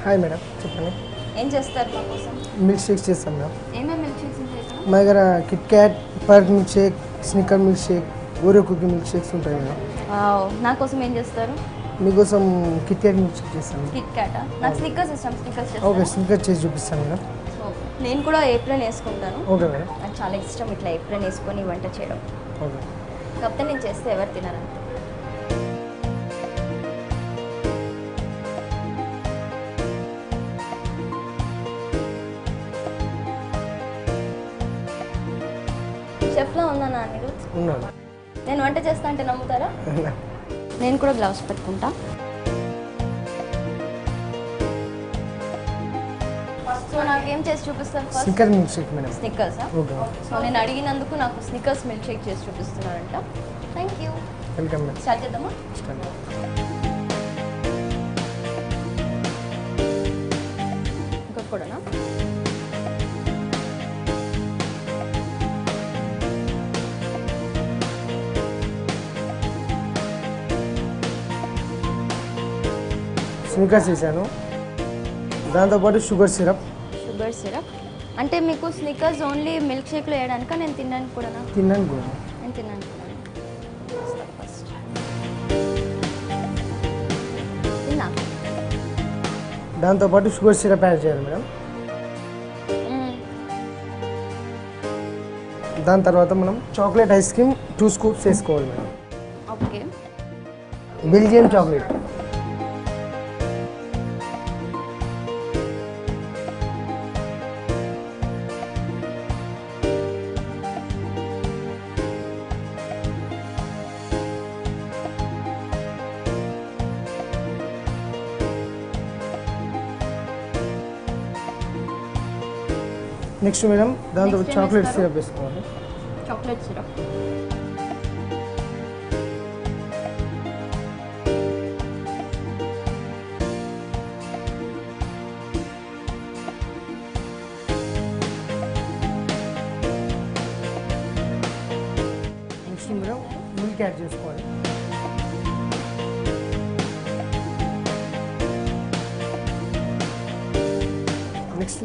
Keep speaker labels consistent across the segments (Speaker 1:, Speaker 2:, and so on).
Speaker 1: Hi madam, చెప్పండి.
Speaker 2: ఏం చేస్తారు మా కోసం?
Speaker 1: మిల్క్ షేక్స్ చేస్తాం మేడం.
Speaker 2: ఏమేమి మిల్క్ షేక్స్ ఉంటాయి ఇక్కడ?
Speaker 1: మా దగ్గర KitKat, Perk milk shake, Snicker milk shake, Oreo cookie milk shakes ఉంటాయి మేడం.
Speaker 2: నా కోసం ఏం చేస్తారు?
Speaker 1: మీకోసం కిట్ క్యాట్ మిల్క్ షేక్ చేస్తాను.
Speaker 2: కిట్ క్యాటా? నాకు స్నిక్కర్స్ ఇష్టం, స్నిక్కర్స్ చేస్తాను.
Speaker 1: ఓకే, స్నిక్కర్ చేసి చూపిస్తాను మేడం.
Speaker 2: నేను కూడా ఏప్రిల్ వేసుకుంటాను.
Speaker 1: Okay madam.
Speaker 2: నాకు చాలా ఇష్టం ఇట్లా ఏప్రిల్ వేసుకొని వంట చేయడం.
Speaker 1: ఓకే.
Speaker 2: కాకపోతే నేను చేస్తే ఎవరు తినరంటే. చెఫ్లో ఉన్నానా మీరు?
Speaker 1: ఉన్నాను.
Speaker 2: నేను వంట చేస్తా అంటే నమ్ముతారా? నేను కూడా గ్లౌస్ పెట్టుకుంటా. సో నాకేం చేసి చూపిస్తారు?
Speaker 1: Snicker milk shake madam.
Speaker 2: స్నిక్కర్సా?
Speaker 1: ఓకే.
Speaker 2: సో నేను అడిగినందుకు నాకు స్నిక్కర్స్ మిల్క్ షేక్ చేసి చూపిస్తున్నారంట. Thank you.
Speaker 1: Welcome madam.
Speaker 2: Start చేద్దామా? ఇంకొక కూడానా?
Speaker 1: స్నిక్కర్స్ వేసాను, దాంతోపాటు షుగర్ సిరప్.
Speaker 2: షుగర్ సిరప్ అంటే మీకు స్నిక్కర్స్ ఓన్లీ మిల్క్ షేక్లో వేయడానికా నేను తినడానికి కూడానా?
Speaker 1: తినడానికి కూడా.
Speaker 2: నేను తినడానికి కూడా ఫస్ట్ తిన్నా.
Speaker 1: దాంతోపాటు షుగర్ సిరప్ యాడ్ చేయాలి మేడం. దాని తర్వాత మనం చాక్లెట్ ఐస్ క్రీమ్ 2 స్కూప్స్ వేసుకోవాలి madam.
Speaker 2: Okay.
Speaker 1: Belgium chocolate. Next madam దాంతో చాక్లెట్ సిరప్ వేసుకోవాలి.
Speaker 2: Chocolate syrup.
Speaker 1: Next madam milk add చేసుకోవాలి. నెక్స్ట్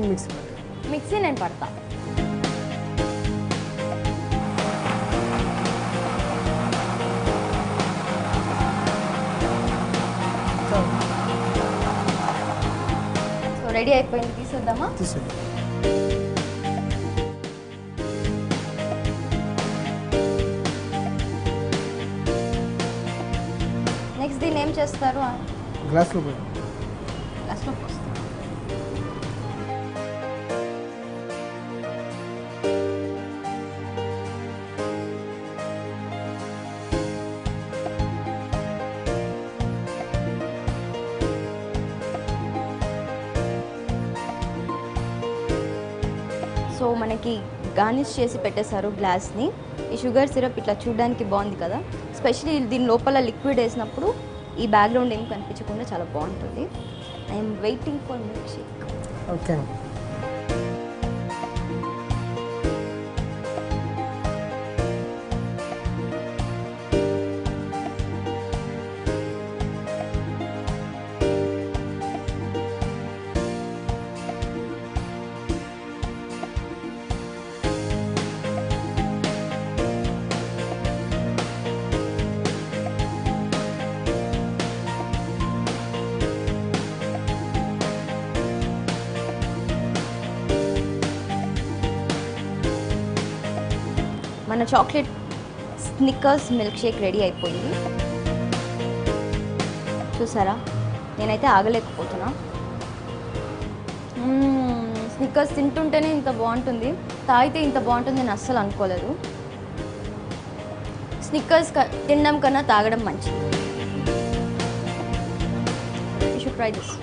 Speaker 2: మిక్సీ నేను పడతా. సో రెడీ అయిపోయింది, తీసేద్దామా?
Speaker 1: తీసేద్దాం.
Speaker 2: నెక్స్ట్ దీన్ని ఏం చేస్తారు?
Speaker 1: గ్లాస్లో పోయి
Speaker 2: గ్లాస్లో పోస్తాం. సో మనకి గార్నిష్ చేసి పెట్టేశారు గ్లాస్ని. ఈ షుగర్ సిరప్ ఇట్లా చూడడానికి బాగుంది కదా, స్పెషల్లీ దీని లోపల లిక్విడ్ వేసినప్పుడు ఈ బ్యాక్గ్రౌండ్ ఏం కనిపించకుండా చాలా బాగుంటుంది. I'm waiting for milk shake.
Speaker 1: Okay.
Speaker 2: మన chocolate Snickers milk shake ready అయిపోయింది. చూసారా, నేనైతే ఆగలేకపోతున్నా. స్నిక్కర్స్ తింటుంటేనే ఇంత బాగుంటుంది, తాగితే ఇంత బాగుంటుంది నేను అస్సలు అనుకోలేదు. స్నిక్కర్స్ తినడం కన్నా తాగడం మంచిది. You should try this.